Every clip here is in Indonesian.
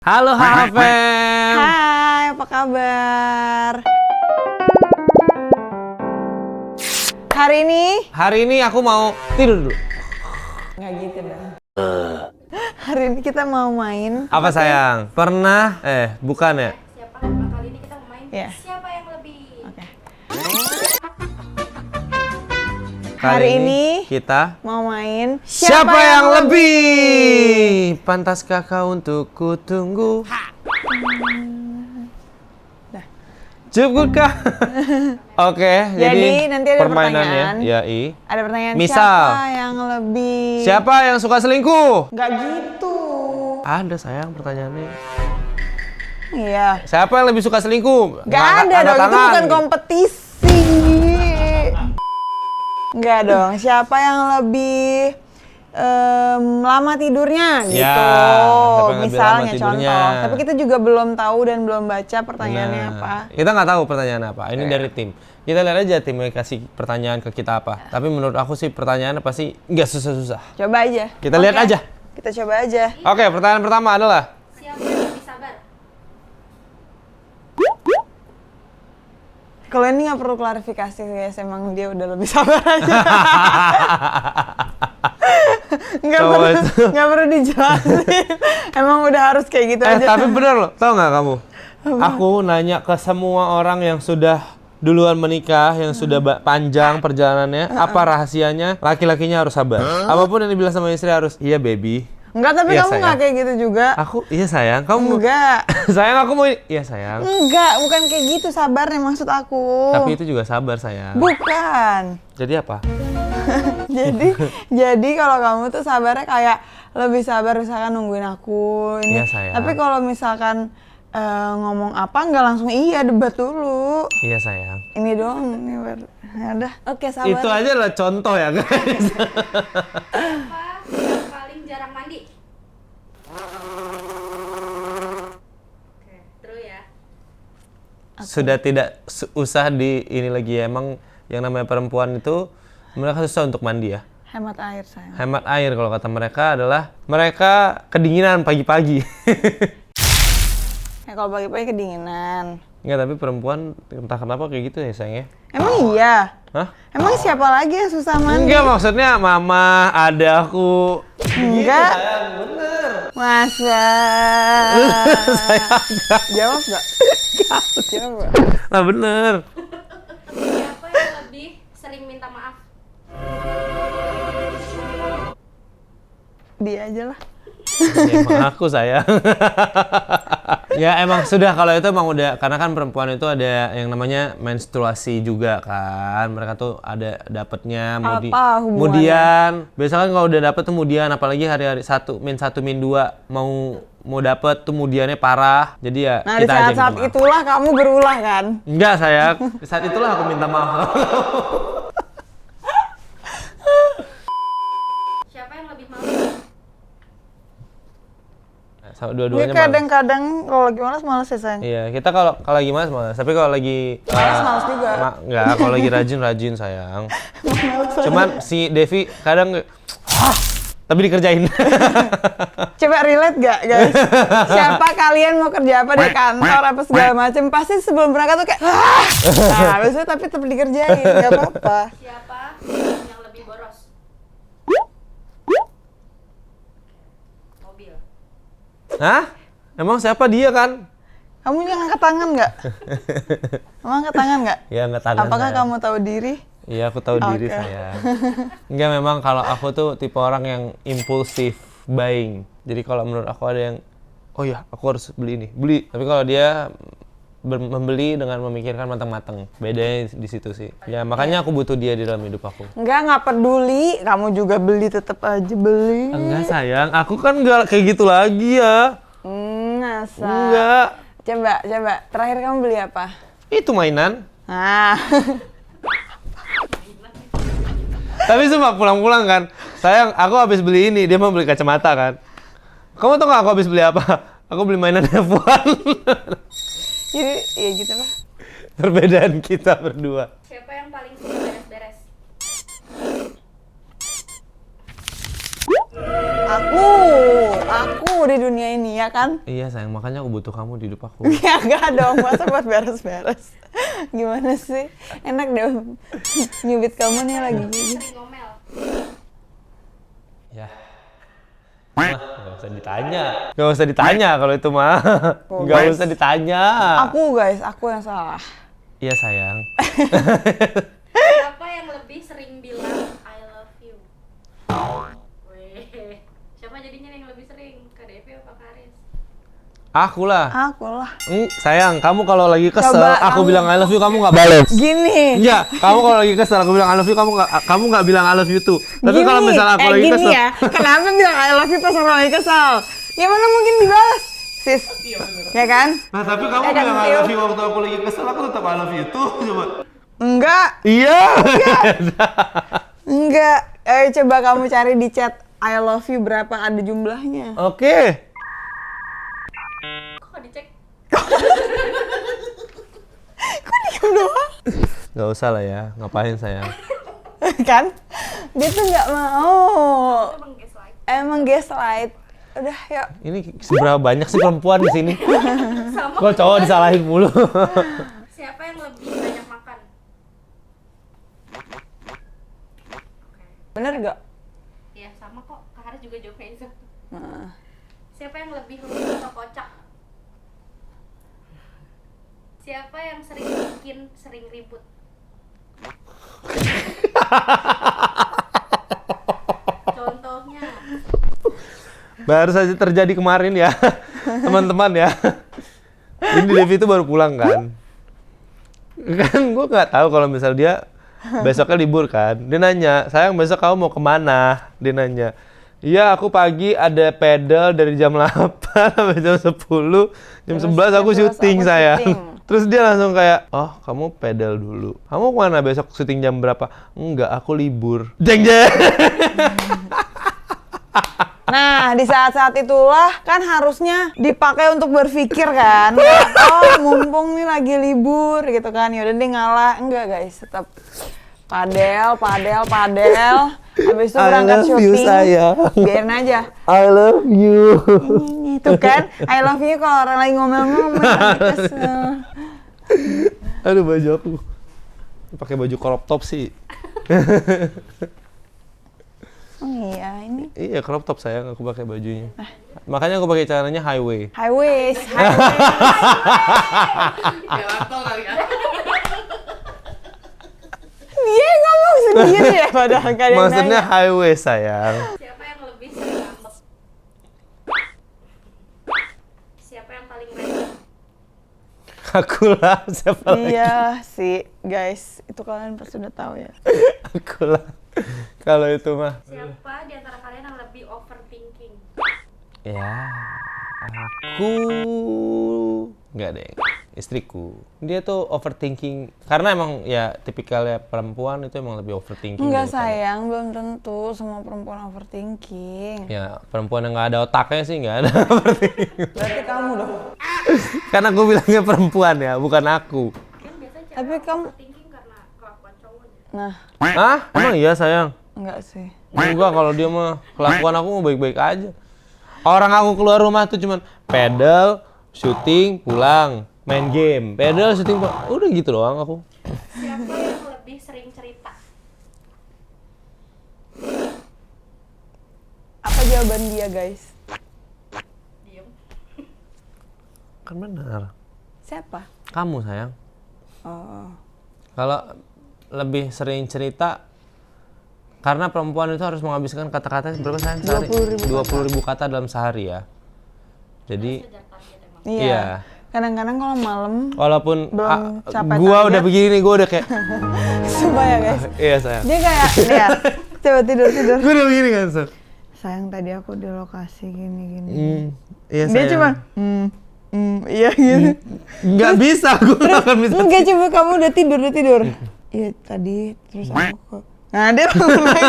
Halo Hafem. Hai, apa kabar? Hari ini aku mau tidur dulu. Nggak gitu dong. Hari ini kita mau main. Apa sayang? Pernah? Bukan ya? Siapa? Kali ini kita mau main. Iya. Siapa yang lebih? Oke. Kali Hari ini kita mau main. Siapa yang lebih? Pantaskah kau untuk kutunggu? Cukupkah? Oke, Jadi nanti ada permainannya. pertanyaan. Ya, Ada pertanyaan. Misal. Siapa yang lebih? Siapa yang suka selingkuh? Nggak gitu. Ada sayang pertanyaannya. Iya. Siapa yang lebih suka selingkuh? Nggak ada dong. Itu bukan kompetisi. Nggak dong. Siapa yang lebih lama tidurnya gitu. Ya, siapa yang lebih Misalnya lama tidurnya. contoh. Tapi kita juga belum tahu dan belum baca pertanyaannya apa. Kita nggak tahu pertanyaan apa. Ini dari tim. Kita lihat aja timnya kasih pertanyaan ke kita apa. Tapi menurut aku sih pertanyaannya pasti nggak susah-susah. Coba aja. Kita lihat aja. Kita coba aja. Oke, pertanyaan pertama adalah Siapa yang lebih sabar? Kalau ini nggak perlu klarifikasi guys, emang dia udah lebih sabar aja. Nggak perlu dijelasin. Emang udah harus kayak gitu aja. tapi bener loh, tau nggak kamu? Aku nanya ke semua orang yang sudah duluan menikah, yang sudah panjang perjalanannya, apa rahasianya? Laki-lakinya harus sabar. Apapun yang dibilang sama istri harus, iya baby. Enggak, tapi Iya, kamu sayang. nggak kayak gitu juga. Aku, iya sayang, kamu. Enggak. Sayang, aku mau, iya sayang. Enggak, bukan kayak gitu sabarnya maksud aku. Tapi itu juga sabar sayang. Bukan. Jadi apa? jadi kalau kamu tuh sabarnya kayak lebih sabar misalkan nungguin aku ini. Iya, sayang. Tapi kalau misalkan ngomong apa nggak langsung iya, debat dulu. Iya sayang. Ini doang, ini baru. Ya udah. Oke, sabar. Itu aja lah contoh ya guys. Siapa yang paling jarang mandi? Oke, terus ya. Sudah tidak usah di ini lagi ya. Emang yang namanya perempuan itu mereka susah untuk mandi ya. Hemat air, sayang. Hemat air kalau kata mereka adalah mereka kedinginan pagi-pagi. Ya kalau pagi-pagi kedinginan. Enggak, tapi perempuan entah kenapa kayak gitu ya sayang ya. Emang iya? Hah? Emang siapa lagi yang susah mandi? Enggak, maksudnya mama, ada aku. Enggak. Sayang, bener. Masa? Sayang, enggak. Jawab nggak? Jawab nggak? Nah bener. Siapa yang lebih sering minta maaf? Dia aja lah. Ya, emang aku sayang. Ya emang sudah, kalau itu emang udah, karena kan perempuan itu ada yang namanya menstruasi juga kan. Mereka tuh ada dapetnya Apa hubungannya? kemudian biasanya kan kalau udah dapet tuh kemudian, apalagi hari-hari 1, min 2 mau dapet tuh kemudiannya parah. Jadi ya Nah, di kita aja minta saat-saat maaf. itulah kamu berulah kan? Enggak sayang, di saat itulah aku minta maaf. Siapa yang lebih malu? Sama Dia dua-duanya malas. kadang-kadang kalau lagi malas ya sayang. Iya, kita kalau lagi malas, tapi kalau lagi Malas juga. Enggak, kalau lagi rajin sayang. Cuman si Devi kadang tapi dikerjain. Coba relate gak guys? Siapa kalian mau kerja apa di kantor apa segala macam, pasti sebelum berangkat tuh kayak nah, biasanya tapi tetap dikerjain, gak apa-apa. Siapa yang lebih boros? Mobil. Hah? Emang siapa dia kan? Kamu juga ngangkat tangan nggak? Kamu angkat tangan nggak? Ya enggak tangan. Apakah sayang. kamu tahu diri? Iya, aku tahu diri Oke. saya. Enggak, memang kalau aku tuh tipe orang yang impulsif buying. Jadi kalau menurut aku ada yang, oh ya aku harus beli ini, beli. Tapi kalau dia membeli dengan memikirkan matang-matang. Bedanya di situ sih. Ya makanya aku butuh dia di dalam hidup aku. Nggak peduli. Kamu juga beli, tetap aja beli. Enggak sayang, aku kan enggak kayak gitu lagi ya. Masa? Enggak. Coba. Terakhir kamu beli apa? Itu mainan. Nah. Tapi sumpah pulang-pulang kan, sayang aku habis beli ini, dia mau beli kacamata kan. Kamu tau gak aku habis beli apa? Aku beli mainan F1. Jadi, ya gitu lah. Perbedaan kita berdua. Siapa yang paling suka beres-beres? Aku aku di dunia ini ya kan? Iya sayang, makanya aku butuh kamu di hidup aku. Ya enggak dong, masa buat beres-beres. Gimana sih? Enak deh nyubit kamu nih lagi. Sering ngomel. Ya. Nah, nggak usah ditanya. Nggak usah ditanya kalau itu mah. Nggak usah ditanya. Aku guys, aku yang salah. Iya sayang. Siapa yang lebih sering bilang I love you? Weh. Siapa jadinya yang lebih sering? Kak Devi apa Kak Aris? Aku lah. Aku lah. Sayang, kamu kalau lagi kesel, Coba aku kamu- bilang I love you, kamu nggak balas. Gini. Iya, kamu kalau lagi kesel, aku bilang I love you, kamu nggak bilang I love you tuh. Tapi Gini, kalau misalnya aku lagi gini kesel, ya, kenapa bilang I love you pas orang lagi kesel? Ya mana mungkin dibalas, sis. Ya kan? nah tapi kamu Ya kan, bilang I Tio? love you waktu aku lagi kesel, aku tetap I love you tuh, coba. Enggak, Iya. enggak. Coba kamu cari di chat I love you berapa ada jumlahnya. Oke. Kok dicek? Diam doang. Nggak usah lah ya, ngapain sayang. Kan? Dia tuh nggak mau. Emang gaslight. Emang gaslight. Udah, yuk. Ini seberapa banyak sih perempuan di sini? Sama. Kok cowok disalahin mulu? Siapa yang lebih banyak makan? Bener gak? Iya sama kok. Kak Haris juga jawabnya itu. Nah. Siapa yang lebih lucu atau kocak? Siapa yang sering bikin sering ribut? Contohnya. Baru saja terjadi kemarin ya, teman-teman ya. Ini Devi itu baru pulang kan. Kan gue nggak tahu kalau misal dia besoknya libur kan. Dia nanya, sayang besok kamu mau kemana? Dia nanya. Iya, aku pagi ada pedal dari jam 8 sampai jam 10. Jam Terus 11 aku jam 11 syuting aku sayang. syuting. Terus dia langsung kayak, oh kamu pedal dulu. Kamu kemana besok syuting jam berapa? Enggak, aku libur. Jeng jeng. Nah, di saat-saat itulah kan harusnya dipakai untuk berpikir kan. Kayak, oh, mumpung nih lagi libur gitu kan. Yaudah deh ngalah. Enggak guys, tetap padel. Habis itu berangkat syuting. Biarin aja. I love you. Ini tuh kan, I love you kalau orang lagi ngomel-ngomel lagi kesel. Aduh baju aku. Pakai baju crop top sih. Oh iya, ini Iya crop top sayang, aku pakai bajunya. Makanya aku pakai celananya high waist. high waist. Dia ngomong sendiri ya padahal gak ada yang Maksudnya nanya. high waist sayang. Siapa yang lebih sering ngambek? Siapa yang paling random? Aku lah, siapa lagi? Iya sih, guys. Itu kalian pasti udah tahu ya. Aku lah. Kalau itu mah. Siapa di antara kalian yang lebih overthinking? Ya, aku nggak deh, istriku. Dia tuh overthinking karena emang ya tipikalnya perempuan itu emang lebih overthinking. Enggak daripada- sayang, belum tentu semua perempuan overthinking. Ya perempuan yang nggak ada otaknya sih nggak ada overthinking. Berarti kamu dong. Karena aku bilangnya perempuan ya, bukan aku. Kan biasanya cewek Tapi kamu, overthinking karena kelakuan cowoknya. nah, Ah, emang iya sayang? enggak sih. Enggak, kalau dia mah kelakuan aku mau baik-baik aja. Orang aku keluar rumah tuh cuman pedal, syuting, pulang, main game. Pedal, syuting, pulang. Udah gitu doang aku. Siapa yang lebih sering cerita? Apa jawaban dia, guys? Diem. Kan benar. Siapa? Kamu sayang. Oh. Kalau lebih sering cerita, karena perempuan itu harus menghabiskan kata-kata berapa sayang sehari? 20.000 kata dalam sehari ya. Jadi, Kejar target emang. Iya. Iya. Kadang-kadang kalau malam, walaupun Belum capai gua target. udah begini, gua udah kayak, sumpah ya guys. iya sayang. Dia kayak, lihat, coba tidur. Gua udah begini kan, Sir? Sayang tadi aku di lokasi gini. Iya Dia sayang. cuma, iya gitu. Nggak bisa, gua nggak akan bisa. Enggak, coba kamu udah tidur. Iya tadi, terus aku kok. Nah dia langsung main.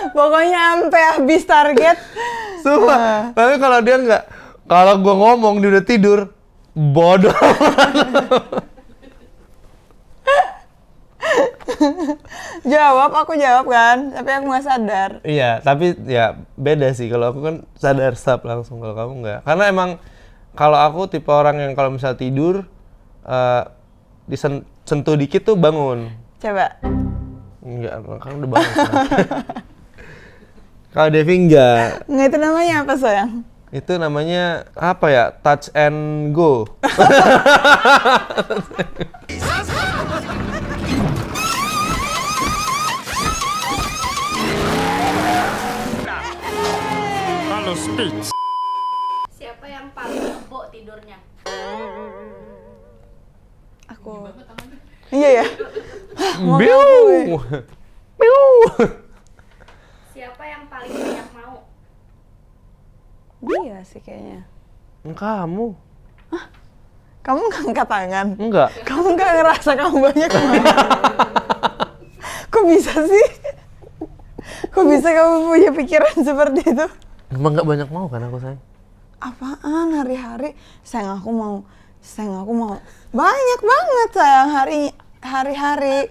Pokoknya sampai habis target. Sumpah. Tapi kalau dia nggak, kalau gua ngomong dia udah tidur, bodoh. Aku jawab kan, tapi aku nggak sadar. Iya, tapi ya beda sih. Kalau aku kan sadar stop langsung, kalau kamu enggak. Karena emang kalau aku tipe orang yang kalau misal tidur disentuh dikit tuh bangun. Coba. Enggak, kan udah bangun. Kalau Devi enggak. Nggak, itu namanya apa sayang? Itu namanya apa ya? Touch and go. Siapa yang paling ngebok tidurnya? Aku. Iya ya. Biu. Biu. Siapa yang paling banyak mau? Dia sih kayaknya. Kamu? Kamu nggak angkat tangan? Enggak. Kamu nggak ngerasa kamu banyak mau? Kok bisa sih? Kok bisa kamu punya pikiran seperti itu? Emang nggak banyak mau kan aku sayang? Apaan hari-hari? Sayang aku mau. Banyak banget sayang hari-hari.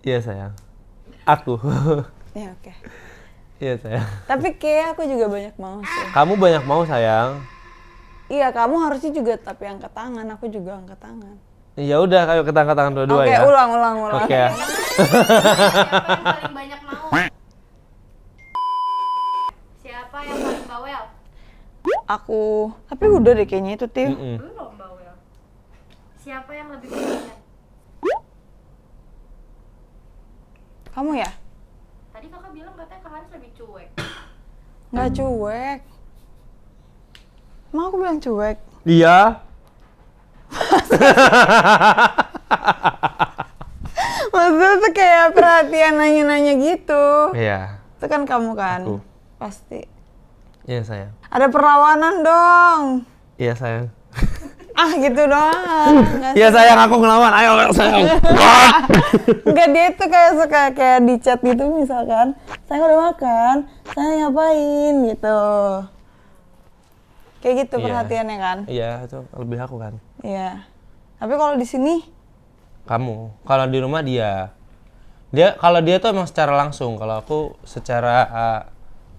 Iya sayang. Aku. Ya oke. Iya sayang. Tapi kayak aku juga banyak mau sih. Kamu banyak mau sayang. Iya, kamu harusnya juga tapi angkat tangan, aku juga angkat tangan. Ya udah, ayo kita angkat tangan dua-dua Oke, ya. ulang. Oke. Ya. Siapa yang paling banyak mau? Siapa yang paling bawel? Aku, tapi udah deh kayaknya itu, Tim. Belum bawel. Siapa yang lebih pengertian? Kamu ya? Tadi kakak bilang katanya Kak Haris lebih cuek. Nggak cuek. Emang aku bilang cuek? Iya. Maksudnya tuh kayak perhatian nanya-nanya gitu. Iya. Itu kan kamu kan? Aku. Pasti. Iya sayang. Ada perlawanan dong. Iya sayang. Ah gitu doang. Nggak Iya sayang, aku ngelawan. Ayo sayang. Enggak, dia tuh kayak suka kayak di chat gitu misalkan, saya udah makan, saya ngapain gitu. Kayak gitu Iya. perhatiannya kan? Iya, itu lebih aku kan. Iya. Tapi kalau di sini, Kamu. Kalau di rumah dia. Kalau dia tuh emang secara langsung. Kalau aku secara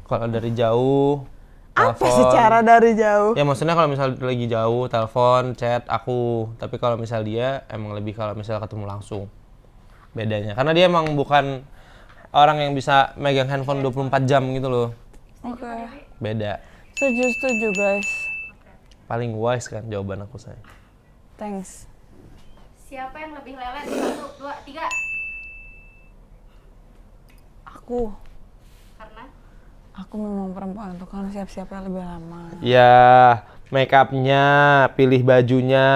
kalau dari jauh. apa telepon. secara dari jauh? Ya maksudnya kalau misal lagi jauh, telepon, chat aku. Tapi kalau misal dia emang lebih kalau misal ketemu langsung. Bedanya. Karena dia emang bukan orang yang bisa megang handphone 24 jam gitu loh. Oke. Beda. Setuju guys. Paling wise kan jawaban aku saya. Thanks. Siapa yang lebih lelet? 1, 2, 3. Aku Karena memang perempuan tuh kan siap-siapnya lebih lama. Ya, make upnya, pilih bajunya.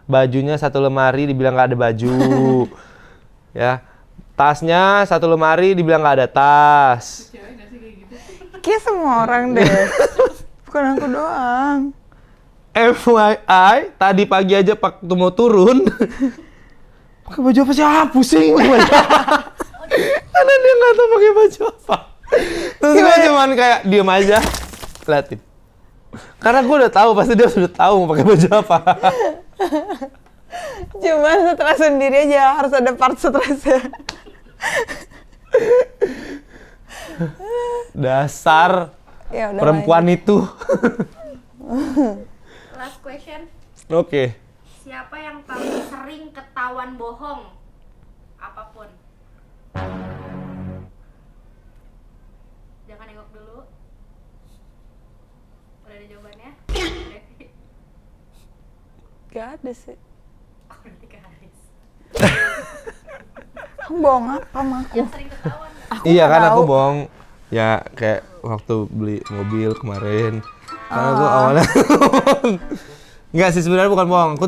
Bajunya satu lemari dibilang nggak ada baju. Ya, tasnya satu lemari dibilang nggak ada tas. Kayak semua orang deh. Bukan aku doang. FYI, tadi pagi aja waktu mau turun, pakai baju apa sih? Ah, pusing. Karena dia nggak tahu pakai baju apa. Terus gue cuman kayak diem aja, liatin. Karena gue udah tahu, pasti dia sudah tahu mau pakai baju apa. Cuman stres sendiri aja, harus ada part stresnya. Dasar Ya udah. perempuan itu. last question. Oke. Siapa yang paling sering ketahuan bohong? Apapun. Jangan nengok dulu. Udah ada jawabannya? Gak ada sih. Oh, berarti Kak Haris. Kamu bohong apa sama aku? Yang sering ketahuan. Iya kan tahu. aku bohong. Ya kayak waktu beli mobil kemarin. Karena gue awalnya Enggak sih, sebenarnya bukan bohong. Aku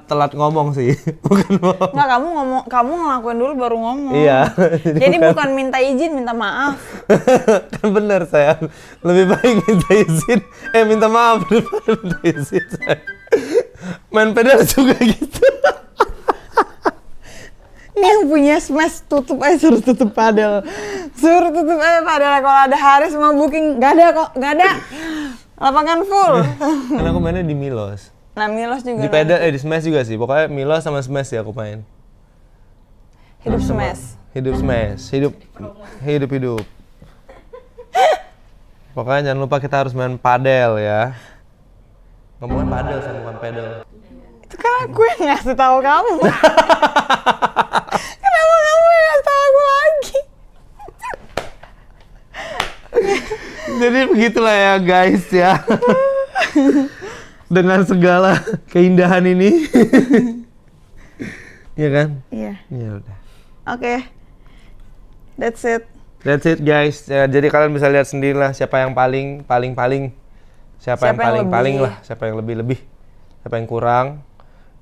telat ngomong sih. Bukan bohong. Nggak, kamu ngelakuin dulu baru ngomong. Iya. Jadi bukan minta izin, minta maaf. Kan bener sayang. Lebih baik minta izin. Minta maaf daripada minta izin sayang. Main pedal juga gitu. Ini yang punya smash tutup aja, suruh tutup padel. Suruh tutup aja padel. Kalau ada Haris mau booking, nggak ada kok, nggak ada. Lapangan full. Karena aku mainnya di Milos. Nah, Milos juga. Di pedal, di Smash juga sih. Pokoknya Milos sama Smash ya aku main. Hidup Harus smash. Hidup smash. Hidup. Pokoknya jangan lupa kita harus main padel ya. Ngomongin padel sama bukan pedal. Itu kan aku yang ngasih tahu kamu. Kenapa kamu yang ngasih tahu aku lagi? Jadi begitulah ya guys ya. Dengan segala keindahan ini. Iya kan? Iya. Ya udah. Oke. That's it. That's it guys. Ya, jadi kalian bisa lihat sendiri lah siapa yang paling. Siapa yang paling lebih. lah. Siapa yang lebih. Siapa yang kurang.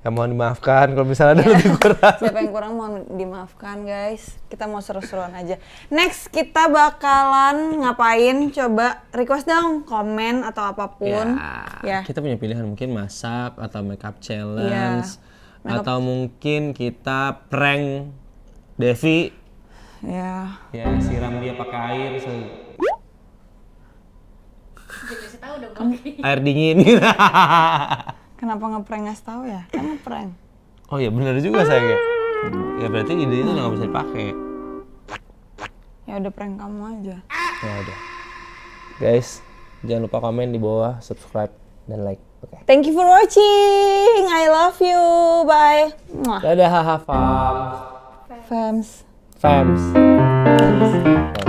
Ya mohon dimaafkan kalau misalnya ada lebih kurang. Siapa yang kurang mohon dimaafkan guys. Kita mau seru-seruan aja. Next kita bakalan ngapain? Coba request dong komen atau apapun. Ya. Kita punya pilihan mungkin masak atau makeup challenge. Makeup- Atau mungkin kita prank Devi. Ya. Ya siram dia pakai air. Dikasih tahu dong Bang. Air dingin gitu. Kenapa ngeprank ngasih tahu ya? Kan ngeprank. Oh iya benar juga saya. Ya berarti ide itu udah nggak bisa dipakai. Ya udah prank kamu aja. Ya udah. Guys, jangan lupa komen di bawah, subscribe dan like. Oke. Thank you for watching. I love you. Bye. Mwah. Dadah haha fams. Fams. Fams.